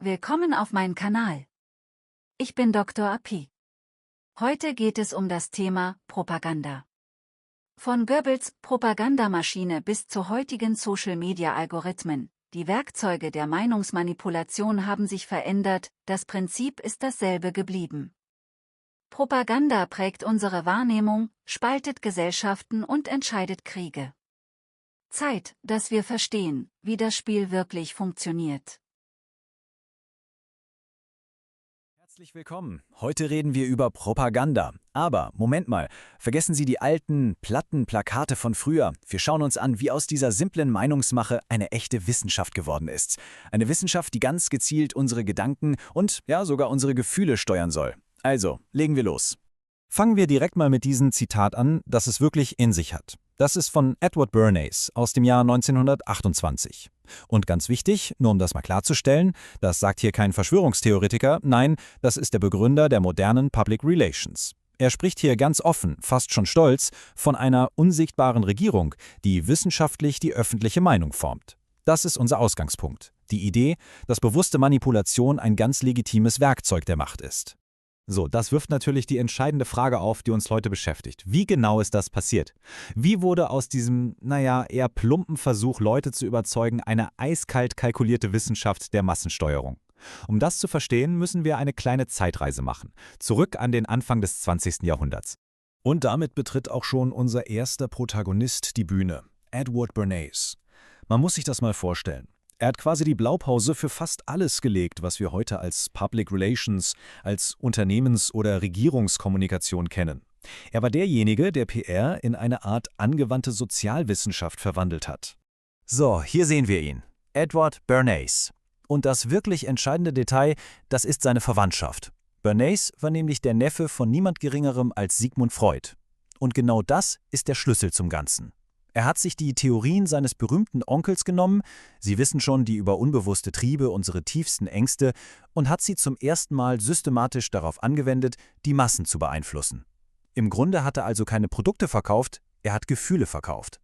Willkommen auf meinem Kanal. Ich bin Dr. Api. Heute geht es um das Thema Propaganda. Von Goebbels Propagandamaschine bis zu heutigen Social-Media-Algorithmen. Die Werkzeuge der Meinungsmanipulation haben sich verändert, das Prinzip ist dasselbe geblieben. Propaganda prägt unsere Wahrnehmung, spaltet Gesellschaften und entscheidet Kriege. Zeit, dass wir verstehen, wie das Spiel wirklich funktioniert. Herzlich willkommen. Heute reden wir über Propaganda. Aber, Moment mal, vergessen Sie die alten, platten Plakate von früher. Wir schauen uns an, wie aus dieser simplen Meinungsmache eine echte Wissenschaft geworden ist. Eine Wissenschaft, die ganz gezielt unsere Gedanken und ja sogar unsere Gefühle steuern soll. Also, legen wir los. Fangen wir direkt mal mit diesem Zitat an, das es wirklich in sich hat. Das ist von Edward Bernays aus dem Jahr 1928. Und ganz wichtig, nur um das mal klarzustellen, das sagt hier kein Verschwörungstheoretiker, nein, das ist der Begründer der modernen Public Relations. Er spricht hier ganz offen, fast schon stolz, von einer unsichtbaren Regierung, die wissenschaftlich die öffentliche Meinung formt. Das ist unser Ausgangspunkt. Die Idee, dass bewusste Manipulation ein ganz legitimes Werkzeug der Macht ist. So, das wirft natürlich die entscheidende Frage auf, die uns heute beschäftigt. Wie genau ist das passiert? Wie wurde aus diesem, eher plumpen Versuch, Leute zu überzeugen, eine eiskalt kalkulierte Wissenschaft der Massensteuerung? Um das zu verstehen, müssen wir eine kleine Zeitreise machen. Zurück an den Anfang des 20. Jahrhunderts. Und damit betritt auch schon unser erster Protagonist die Bühne, Edward Bernays. Man muss sich das mal vorstellen. Er hat quasi die Blaupause für fast alles gelegt, was wir heute als Public Relations, als Unternehmens- oder Regierungskommunikation kennen. Er war derjenige, der PR in eine Art angewandte Sozialwissenschaft verwandelt hat. So, hier sehen wir ihn, Edward Bernays. Und das wirklich entscheidende Detail, das ist seine Verwandtschaft. Bernays war nämlich der Neffe von niemand Geringerem als Sigmund Freud. Und genau das ist der Schlüssel zum Ganzen. Er hat sich die Theorien seines berühmten Onkels genommen, Sie wissen schon, die über unbewusste Triebe, unsere tiefsten Ängste, und hat sie zum ersten Mal systematisch darauf angewendet, die Massen zu beeinflussen. Im Grunde hat er also keine Produkte verkauft, er hat Gefühle verkauft.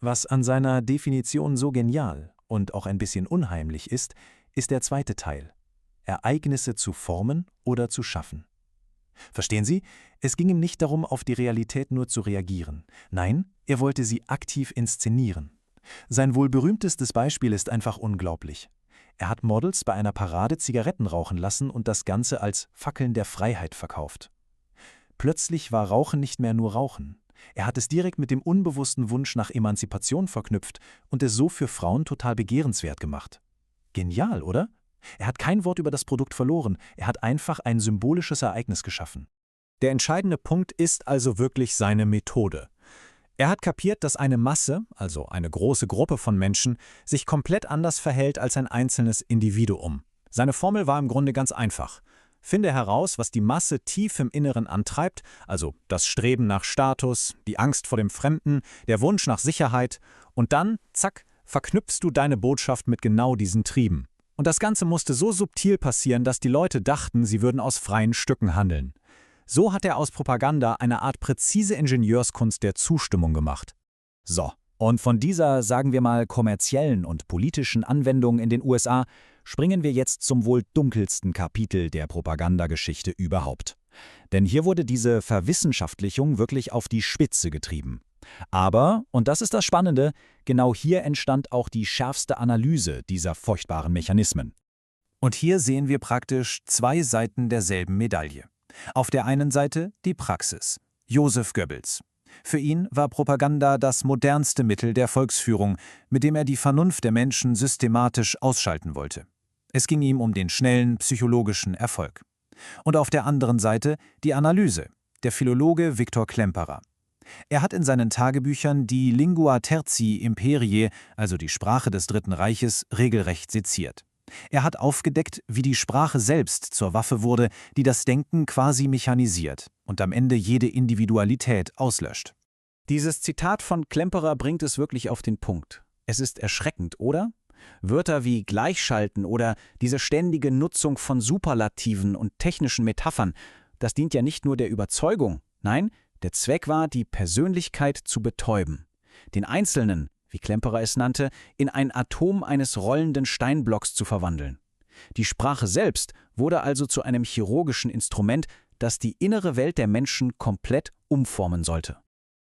Was an seiner Definition so genial und auch ein bisschen unheimlich ist, ist der zweite Teil: Ereignisse zu formen oder zu schaffen. Verstehen Sie? Es ging ihm nicht darum, auf die Realität nur zu reagieren. Nein, er wollte sie aktiv inszenieren. Sein wohl berühmtestes Beispiel ist einfach unglaublich. Er hat Models bei einer Parade Zigaretten rauchen lassen und das Ganze als Fackeln der Freiheit verkauft. Plötzlich war Rauchen nicht mehr nur Rauchen. Er hat es direkt mit dem unbewussten Wunsch nach Emanzipation verknüpft und es so für Frauen total begehrenswert gemacht. Genial, oder? Er hat kein Wort über das Produkt verloren, er hat einfach ein symbolisches Ereignis geschaffen. Der entscheidende Punkt ist also wirklich seine Methode. Er hat kapiert, dass eine Masse, also eine große Gruppe von Menschen, sich komplett anders verhält als ein einzelnes Individuum. Seine Formel war im Grunde ganz einfach. Finde heraus, was die Masse tief im Inneren antreibt, also das Streben nach Status, die Angst vor dem Fremden, der Wunsch nach Sicherheit, und dann, zack, verknüpfst du deine Botschaft mit genau diesen Trieben. Und das Ganze musste so subtil passieren, dass die Leute dachten, sie würden aus freien Stücken handeln. So hat er aus Propaganda eine Art präzise Ingenieurskunst der Zustimmung gemacht. So, und von dieser, sagen wir mal, kommerziellen und politischen Anwendung in den USA springen wir jetzt zum wohl dunkelsten Kapitel der Propagandageschichte überhaupt. Denn hier wurde diese Verwissenschaftlichung wirklich auf die Spitze getrieben. Aber, und das ist das Spannende, genau hier entstand auch die schärfste Analyse dieser furchtbaren Mechanismen. Und hier sehen wir praktisch zwei Seiten derselben Medaille. Auf der einen Seite die Praxis, Joseph Goebbels. Für ihn war Propaganda das modernste Mittel der Volksführung, mit dem er die Vernunft der Menschen systematisch ausschalten wollte. Es ging ihm um den schnellen psychologischen Erfolg. Und auf der anderen Seite die Analyse, der Philologe Viktor Klemperer. Er hat in seinen Tagebüchern die Lingua Tertii Imperiae, also die Sprache des Dritten Reiches, regelrecht seziert. Er hat aufgedeckt, wie die Sprache selbst zur Waffe wurde, die das Denken quasi mechanisiert und am Ende jede Individualität auslöscht. Dieses Zitat von Klemperer bringt es wirklich auf den Punkt. Es ist erschreckend, oder? Wörter wie Gleichschalten oder diese ständige Nutzung von Superlativen und technischen Metaphern, das dient ja nicht nur der Überzeugung, nein, der Zweck war, die Persönlichkeit zu betäuben, den Einzelnen, wie Klemperer es nannte, in ein Atom eines rollenden Steinblocks zu verwandeln. Die Sprache selbst wurde also zu einem chirurgischen Instrument, das die innere Welt der Menschen komplett umformen sollte.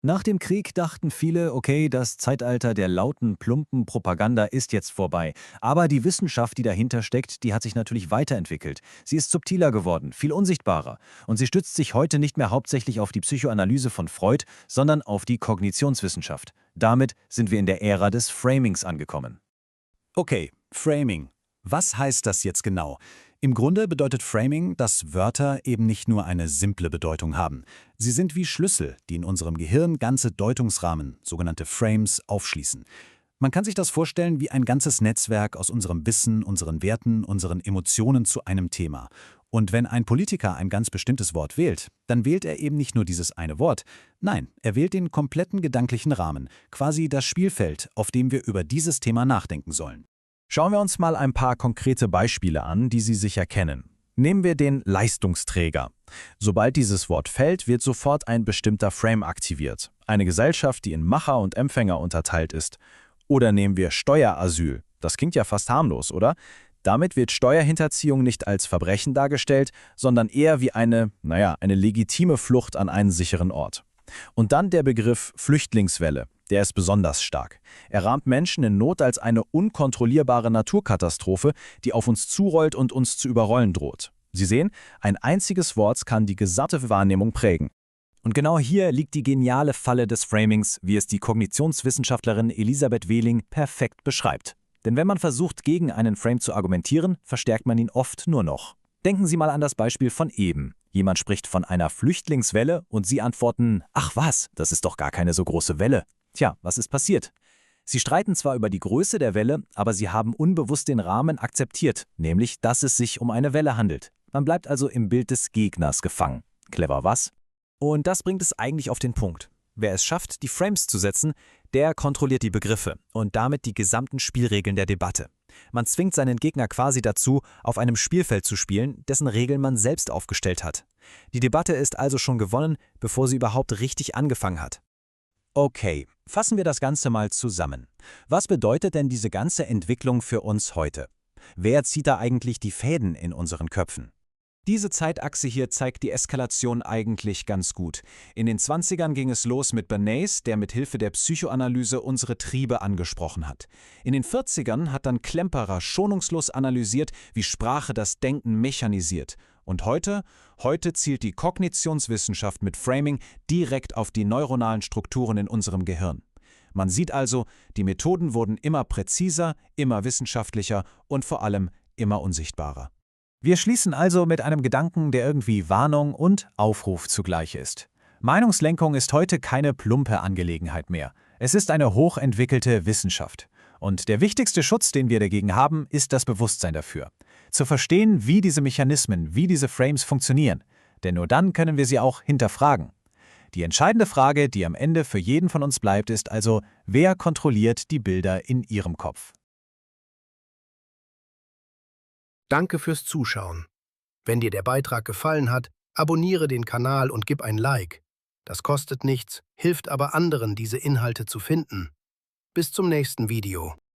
Nach dem Krieg dachten viele, okay, das Zeitalter der lauten, plumpen Propaganda ist jetzt vorbei. Aber die Wissenschaft, die dahinter steckt, die hat sich natürlich weiterentwickelt. Sie ist subtiler geworden, viel unsichtbarer. Und sie stützt sich heute nicht mehr hauptsächlich auf die Psychoanalyse von Freud, sondern auf die Kognitionswissenschaft. Damit sind wir in der Ära des Framings angekommen. Okay, Framing. Was heißt das jetzt genau? Im Grunde bedeutet Framing, dass Wörter eben nicht nur eine simple Bedeutung haben. Sie sind wie Schlüssel, die in unserem Gehirn ganze Deutungsrahmen, sogenannte Frames, aufschließen. Man kann sich das vorstellen wie ein ganzes Netzwerk aus unserem Wissen, unseren Werten, unseren Emotionen zu einem Thema. Und wenn ein Politiker ein ganz bestimmtes Wort wählt, dann wählt er eben nicht nur dieses eine Wort. Nein, er wählt den kompletten gedanklichen Rahmen, quasi das Spielfeld, auf dem wir über dieses Thema nachdenken sollen. Schauen wir uns mal ein paar konkrete Beispiele an, die Sie sicher kennen. Nehmen wir den Leistungsträger. Sobald dieses Wort fällt, wird sofort ein bestimmter Frame aktiviert. Eine Gesellschaft, die in Macher und Empfänger unterteilt ist. Oder nehmen wir Steuerasyl. Das klingt ja fast harmlos, oder? Damit wird Steuerhinterziehung nicht als Verbrechen dargestellt, sondern eher wie eine legitime Flucht an einen sicheren Ort. Und dann der Begriff Flüchtlingswelle. Der ist besonders stark. Er rahmt Menschen in Not als eine unkontrollierbare Naturkatastrophe, die auf uns zurollt und uns zu überrollen droht. Sie sehen, ein einziges Wort kann die gesamte Wahrnehmung prägen. Und genau hier liegt die geniale Falle des Framings, wie es die Kognitionswissenschaftlerin Elisabeth Wehling perfekt beschreibt. Denn wenn man versucht, gegen einen Frame zu argumentieren, verstärkt man ihn oft nur noch. Denken Sie mal an das Beispiel von eben. Jemand spricht von einer Flüchtlingswelle und Sie antworten, ach was, das ist doch gar keine so große Welle. Tja, was ist passiert? Sie streiten zwar über die Größe der Welle, aber sie haben unbewusst den Rahmen akzeptiert, nämlich, dass es sich um eine Welle handelt. Man bleibt also im Bild des Gegners gefangen. Clever, was? Und das bringt es eigentlich auf den Punkt. Wer es schafft, die Frames zu setzen, der kontrolliert die Begriffe und damit die gesamten Spielregeln der Debatte. Man zwingt seinen Gegner quasi dazu, auf einem Spielfeld zu spielen, dessen Regeln man selbst aufgestellt hat. Die Debatte ist also schon gewonnen, bevor sie überhaupt richtig angefangen hat. Okay, fassen wir das Ganze mal zusammen. Was bedeutet denn diese ganze Entwicklung für uns heute? Wer zieht da eigentlich die Fäden in unseren Köpfen? Diese Zeitachse hier zeigt die Eskalation eigentlich ganz gut. In den 20ern ging es los mit Bernays, der mit Hilfe der Psychoanalyse unsere Triebe angesprochen hat. In den 40ern hat dann Klemperer schonungslos analysiert, wie Sprache das Denken mechanisiert. Und heute zielt die Kognitionswissenschaft mit Framing direkt auf die neuronalen Strukturen in unserem Gehirn. Man sieht also, die Methoden wurden immer präziser, immer wissenschaftlicher und vor allem immer unsichtbarer. Wir schließen also mit einem Gedanken, der irgendwie Warnung und Aufruf zugleich ist. Meinungslenkung ist heute keine plumpe Angelegenheit mehr. Es ist eine hochentwickelte Wissenschaft. Und der wichtigste Schutz, den wir dagegen haben, ist das Bewusstsein dafür. Zu verstehen, wie diese Mechanismen, wie diese Frames funktionieren. Denn nur dann können wir sie auch hinterfragen. Die entscheidende Frage, die am Ende für jeden von uns bleibt, ist also, wer kontrolliert die Bilder in Ihrem Kopf? Danke fürs Zuschauen. Wenn dir der Beitrag gefallen hat, abonniere den Kanal und gib ein Like. Das kostet nichts, hilft aber anderen, diese Inhalte zu finden. Bis zum nächsten Video.